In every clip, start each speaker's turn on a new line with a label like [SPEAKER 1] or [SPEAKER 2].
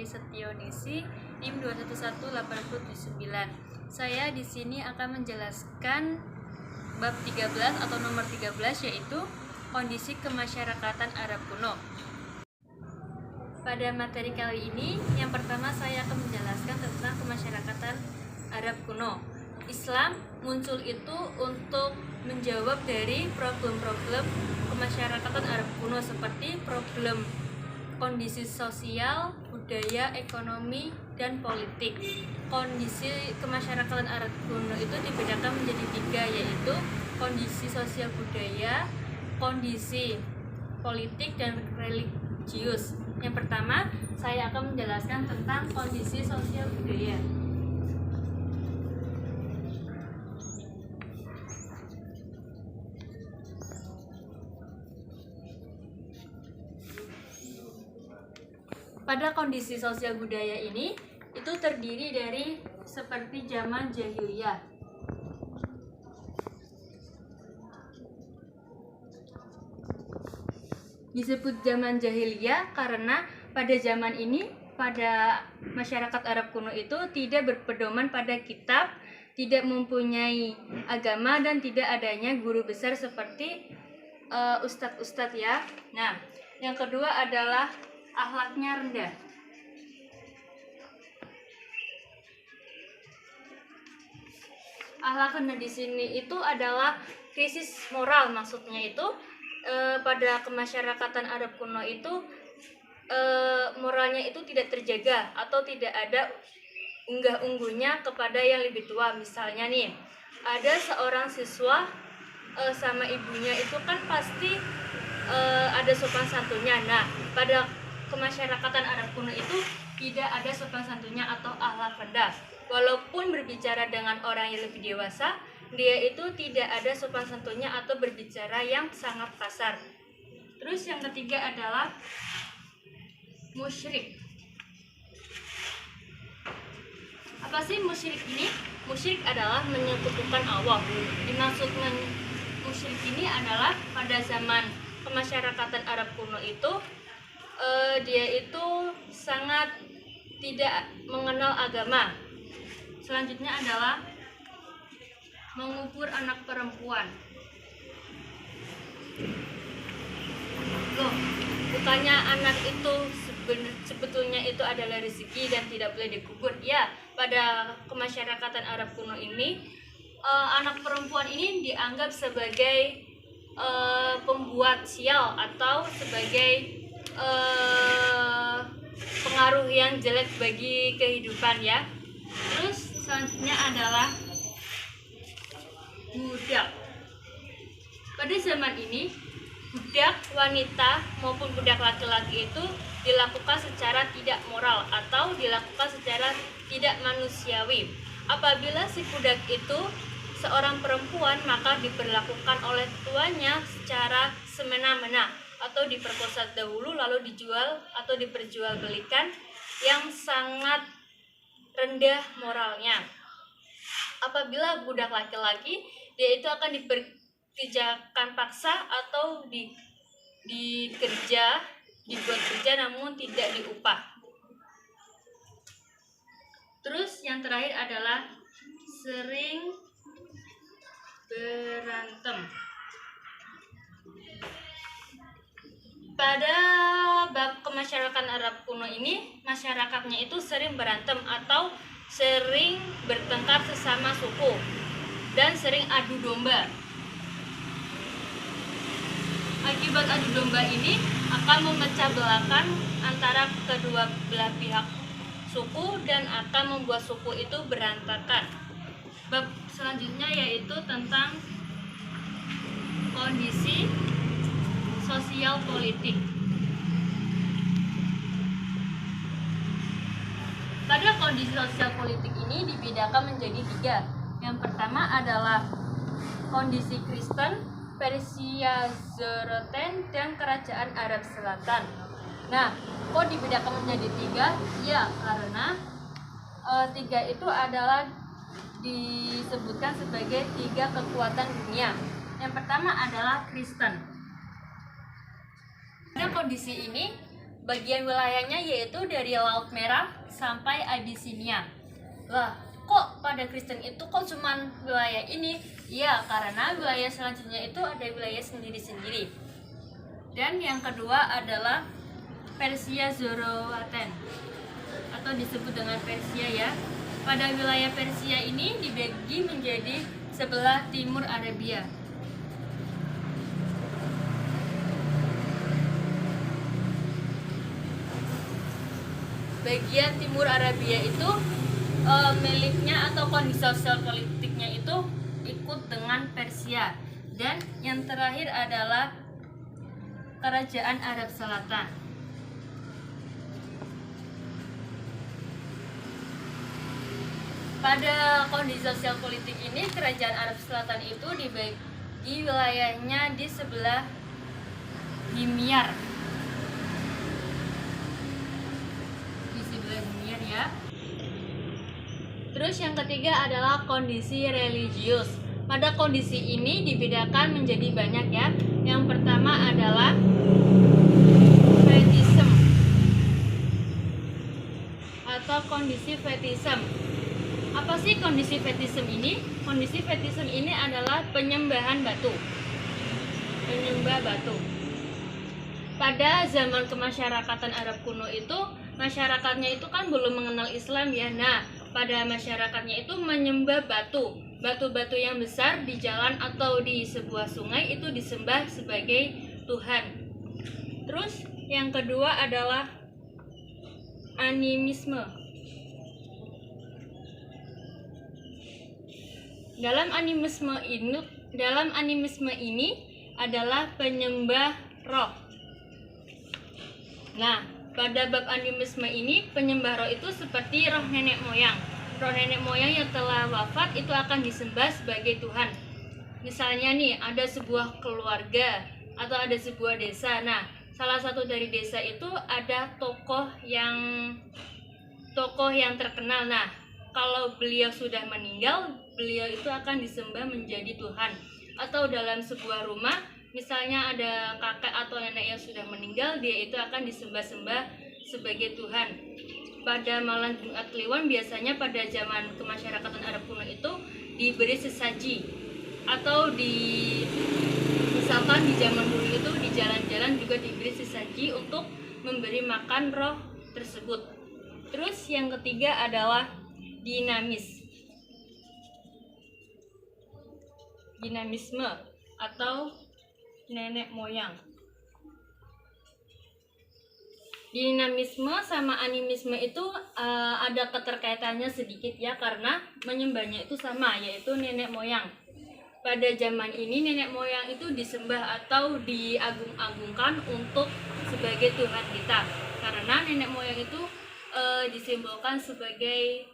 [SPEAKER 1] Setionisi, NIM 2118079. Saya di sini akan menjelaskan bab 13 atau nomor 13, yaitu kondisi kemasyarakatan Arab kuno. Pada materi kali ini, yang pertama saya akan menjelaskan tentang kemasyarakatan Arab kuno. Islam muncul itu untuk menjawab dari problem-problem kemasyarakatan Arab kuno seperti problem kondisi sosial, budaya, ekonomi, dan politik. Kondisi kemasyarakatan Arab kuno itu dibedakan menjadi tiga, yaitu kondisi sosial budaya, kondisi politik, dan religius. Yang pertama, saya akan menjelaskan tentang kondisi sosial budaya. Pada kondisi sosial budaya ini, itu terdiri dari seperti zaman jahiliyah. Disebut zaman jahiliyah karena pada zaman ini, pada masyarakat Arab kuno itu tidak berpedoman pada kitab, tidak mempunyai agama, dan tidak adanya guru besar seperti ustadz-ustadz ya. Nah, yang kedua adalah akhlaknya rendah. Akhlak rendah di sini itu adalah krisis moral, maksudnya itu pada kemasyarakatan Arab kuno itu moralnya itu tidak terjaga atau tidak ada unggah-ungguhnya kepada yang lebih tua. Misalnya nih, ada seorang siswa sama ibunya itu kan pasti ada sopan santunnya. Nah, pada kemasyarakatan Arab kuno itu tidak ada sopan santunnya atau akhlak rendah. Walaupun berbicara dengan orang yang lebih dewasa, dia itu tidak ada sopan santunnya atau berbicara yang sangat kasar. Terus yang ketiga adalah musyrik. Apa sih musyrik ini? Musyrik adalah menyekutukan Allah. Dimaksud musyrik ini adalah pada zaman kemasyarakatan Arab kuno itu dia itu sangat tidak mengenal agama. Selanjutnya adalah mengubur anak perempuan. Loh, bukannya anak itu sebetulnya itu adalah rezeki dan tidak boleh dikubur? Ya, pada kemasyarakatan Arab kuno ini anak perempuan ini dianggap sebagai pembuat sial atau sebagai pengaruh yang jelek bagi kehidupan ya. Terus selanjutnya adalah budak. Pada zaman ini, budak wanita maupun budak laki-laki itu dilakukan secara tidak moral atau dilakukan secara tidak manusiawi. Apabila si budak itu seorang perempuan, maka diperlakukan oleh tuanya secara semena-mena atau diperkosa dahulu lalu dijual atau diperjualbelikan yang sangat rendah moralnya. Apabila budak laki-laki, dia itu akan dikerjakan paksa atau dibuat kerja namun tidak diupah. Terus yang terakhir adalah sering berantem. Pada bab kemasyarakatan Arab kuno ini, masyarakatnya itu sering berantem atau sering bertengkar sesama suku dan sering adu domba. Akibat adu domba ini akan memecah belahkan antara kedua belah pihak suku dan akan membuat suku itu berantakan. Bab selanjutnya yaitu tentang kondisi sosial politik. Pada kondisi sosial politik ini dibedakan menjadi tiga. Yang pertama adalah kondisi Kristen, Persia, Zoroastrian, dan Kerajaan Arab Selatan. Nah, kok dibedakan menjadi tiga? Ya, karena tiga itu adalah disebutkan sebagai tiga kekuatan dunia. Yang pertama adalah Kristen. Pada kondisi ini, bagian wilayahnya yaitu dari Laut Merah sampai Abyssinia. Lah, kok pada Kristen itu kok cuman wilayah ini? Ya, karena wilayah selanjutnya itu ada wilayah sendiri-sendiri. Dan yang kedua adalah Persia Zoroastrian atau disebut dengan Persia ya. Pada wilayah Persia ini dibagi menjadi sebelah timur Arabia. Bagian timur Arabia itu miliknya atau kondisi sosial politiknya itu ikut dengan Persia. Dan yang terakhir adalah Kerajaan Arab Selatan. Pada kondisi sosial politik ini, Kerajaan Arab Selatan itu dibagi wilayahnya di sebelah Himyar. Di sebelah Himyar ya. Terus yang ketiga adalah kondisi religius. Pada kondisi ini dibedakan menjadi banyak ya. Yang pertama adalah fetishism atau kondisi fetishism. Apa sih kondisi fetishism ini? Kondisi fetishism ini adalah penyembahan batu. Penyembah batu. Pada zaman kemasyarakatan Arab kuno itu, masyarakatnya itu kan belum mengenal Islam ya. Nah, pada masyarakatnya itu menyembah batu. Batu-batu yang besar di jalan atau di sebuah sungai itu disembah sebagai Tuhan. Terus yang kedua adalah animisme. Dalam animisme ini adalah penyembah roh. Nah, pada bab animisme ini penyembah roh itu seperti roh nenek moyang. Roh nenek moyang yang telah wafat itu akan disembah sebagai Tuhan. Misalnya nih, ada sebuah keluarga atau ada sebuah desa. Nah, salah satu dari desa itu ada tokoh yang terkenal. Nah, kalau beliau sudah meninggal, beliau itu akan disembah menjadi Tuhan. Atau dalam sebuah rumah, misalnya ada kakek atau nenek yang sudah meninggal, dia itu akan disembah-sembah sebagai Tuhan. Pada malam Jumat Kliwon biasanya pada zaman kemasyarakatan Arab kuno itu diberi sesaji. Atau misalkan di zaman dulu itu di jalan-jalan juga diberi sesaji untuk memberi makan roh tersebut. Terus yang ketiga adalah dinamisme atau nenek moyang. Dinamisme sama animisme itu ada keterkaitannya sedikit ya, karena menyembahnya itu sama, yaitu nenek moyang. Pada zaman ini nenek moyang itu disembah atau diagung-agungkan untuk sebagai Tuhan kita, karena nenek moyang itu disimbolkan sebagai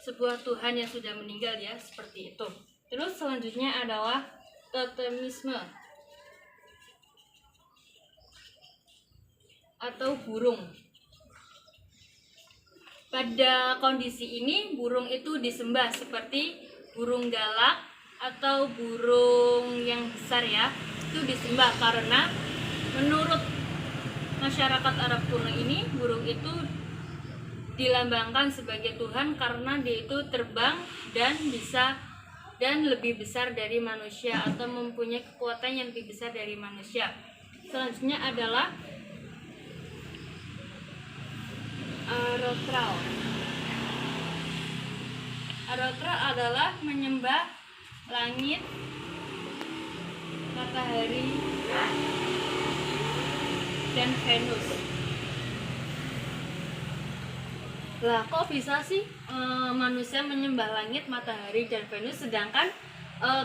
[SPEAKER 1] sebuah Tuhan yang sudah meninggal ya, seperti itu. Terus selanjutnya adalah totemisme atau burung. Pada kondisi ini burung itu disembah seperti burung galak atau burung yang besar ya. Itu disembah karena menurut masyarakat Arab kuno ini burung itu dilambangkan sebagai Tuhan karena dia itu terbang dan lebih besar dari manusia atau mempunyai kekuatan yang lebih besar dari manusia. Selanjutnya adalah Arotral. Arotral adalah menyembah langit, matahari, dan Venus. Lah, kok bisa sih manusia menyembah langit, matahari, dan Venus sedangkan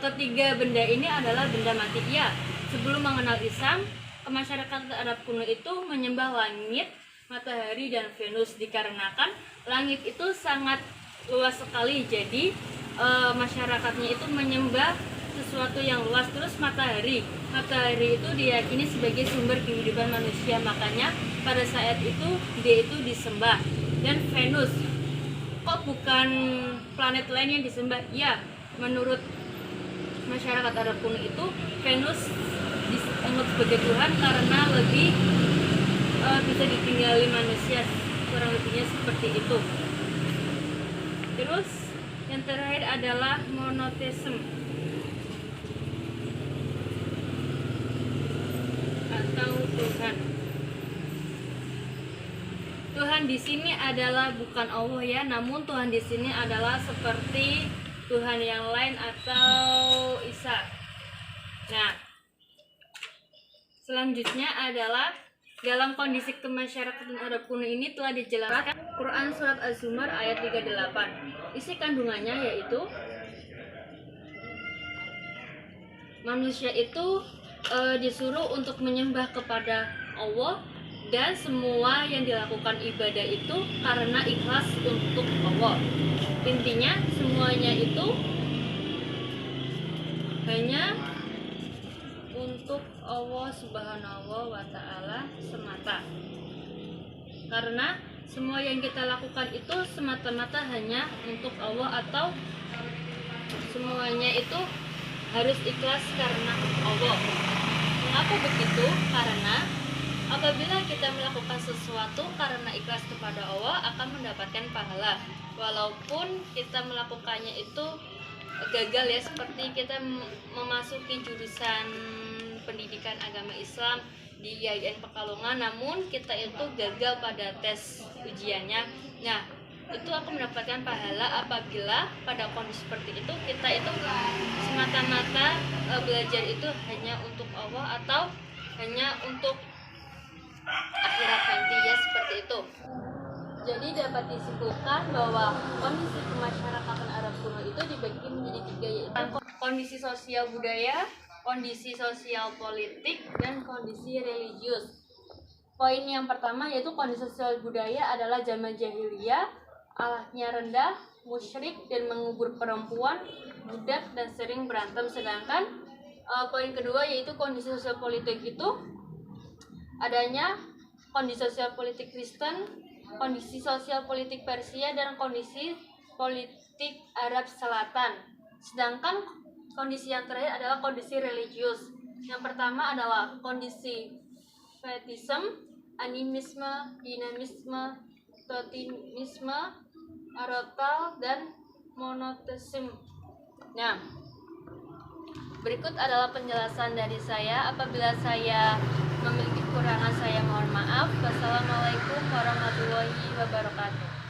[SPEAKER 1] ketiga benda ini adalah benda mati? Ya, sebelum mengenal Islam, masyarakat Arab kuno itu menyembah langit, matahari, dan Venus dikarenakan langit itu sangat luas sekali. Jadi masyarakatnya itu menyembah sesuatu yang luas. Terus matahari itu diyakini sebagai sumber kehidupan manusia, makanya pada saat itu dia itu disembah. Dan Venus, kok bukan planet lain yang disembah? Ya, menurut masyarakat Arab kuno itu Venus disebut sebagai Tuhan karena lebih bisa ditinggali manusia, kurang lebihnya seperti itu. Terus yang terakhir adalah monoteisme atau Tuhan. Tuhan di sini adalah bukan Allah ya, namun Tuhan di sini adalah seperti Tuhan yang lain atau Isa. Nah, selanjutnya adalah dalam kondisi kemasyarakatan Arab kuno ini telah dijelaskan Quran Surat Az-Zumar ayat 38. Isi kandungannya yaitu manusia itu disuruh untuk menyembah kepada Allah dan semua yang dilakukan ibadah itu karena ikhlas untuk Allah. Intinya semuanya itu hanya untuk Allah Subhanahu wa Ta'ala semata. Karena semua yang kita lakukan itu semata-mata hanya untuk Allah, atau semuanya itu harus ikhlas karena Allah. Mengapa begitu? Karena apabila kita melakukan sesuatu karena ikhlas kepada Allah akan mendapatkan pahala, walaupun kita melakukannya itu gagal ya, seperti kita memasuki jurusan pendidikan agama Islam di IAIN Pekalongan, namun kita itu gagal pada tes ujiannya. Nah, itu akan mendapatkan pahala apabila pada kondisi seperti itu kita itu semata-mata belajar itu hanya untuk Allah atau hanya untuk akhirat nanti ya, seperti itu. Jadi dapat disimpulkan bahwa kondisi kemasyarakatan Arab kuno itu dibagi menjadi tiga, yaitu kondisi sosial budaya, kondisi sosial politik, dan kondisi religius. Poin yang pertama yaitu kondisi sosial budaya adalah zaman jahiliyah, Allahnya rendah, musyrik, dan mengubur perempuan, budak, dan sering berantem. Sedangkan poin kedua yaitu kondisi sosial politik itu adanya kondisi sosial politik Kristen, kondisi sosial politik Persia, dan kondisi politik Arab Selatan. Sedangkan kondisi yang terakhir adalah kondisi religius. Yang pertama adalah kondisi fetishisme, animisme, dinamisme, totemisme, arotal, dan monoteisme. Nah, berikut adalah penjelasan dari saya. Apabila saya memiliki kekurangan, saya mohon maaf. Wassalamualaikum warahmatullahi wabarakatuh.